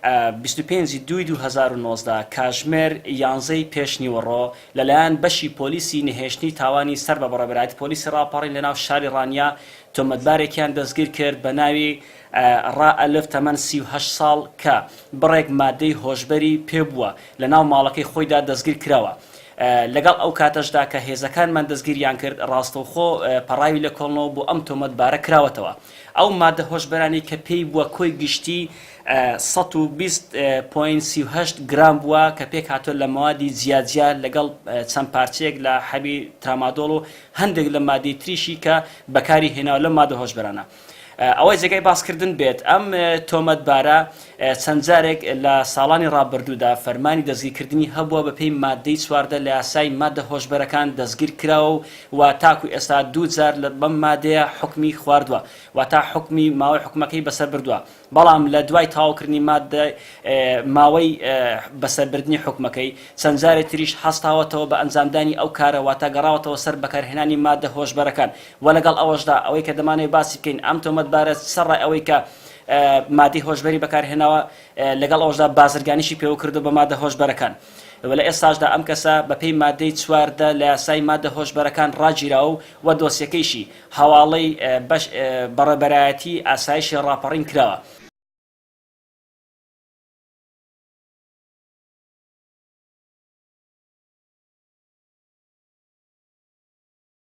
25 دوای 2019 کاژمێر 11 پێشنیوەڕۆ لەلایەن بەشی پۆلیسی نهێشتنی تاوانی سەر بە بەڕێبەرایەتی پۆلیسی ڕاپەڕین لەناو شاری ڕانیا تۆمەتبارێکیان دەستگیر کرد بە ناوی ڕائەلف تەمەن 38 ساڵ کە بڕێک مادەی هۆشبەری پێبووە لەناو ماڵەکەی خۆیدا دەستگیر کراوە. لەگەڵ ئەو کاتەشدا کە هێزەکانمان دەستگیریان کرد ڕاستەوخۆ پەڕاوی لە کۆڵنەوە بۆ ئەم تۆمەتبارە کراوەتەوە. ئەو مادە هۆشبەرانی کە پێی بووە کۆی گشتی 120.38 گرام بووە کە پێک هاتووە لە موادی جیاجیا لەگەڵ چەند پارچەیەک لە حەبی ترامادۆڵ و هەندێک لە مادەی تریشی کە بەکاری هێناوە لە مادە هۆشبەرانە. ئەوەی جێگای باسکردن بێت ئەم تۆمەتبارە چەند جارێک لە ساڵانی ڕابردوودا فەرمانی دەستگیرکردنی هەبووە بە پێی مادەی چواردە لە یاسای مادە هۆشبەرەکان دەستگیر کراوە و تاکو ئێستا 2 جار لە بەم مادەیە حکمی خواردووە و تا حکمی ماوەی حکومەکەی بەسەر بردووە. بەڵام لە دوای تاواکردنی ماوەی بەسەربردنی حکومەکەی چەند جارێک تریش هەستاوەتەوە بە ئەنجامدانی ئەو کارەوە تا گەڕاوەتەوە سەر بەکارهێنانی مادە هۆشبەرەکان و لەگەڵ ئەوەشدا ئەوەی کە دەمانێت باسی بکەین ئەم تۆمەتبارە سەرڕای ئەوەی کە مادەی هۆشبەری بەکارهێناوە لەگەڵ ئەوەشدا بازرگانیشی پێوە کردو بە مادە هۆشبەرەکان. لە ئێستاشدا ئەم کەسە بەپێی مادەی چواردە لە یاسای مادە هۆشبەرەکان ڕاگیراوە و دۆسیەکەیشی هەواڵەی بەڕێبەرایەتی ئاسایشی ڕاپەڕین کراوە.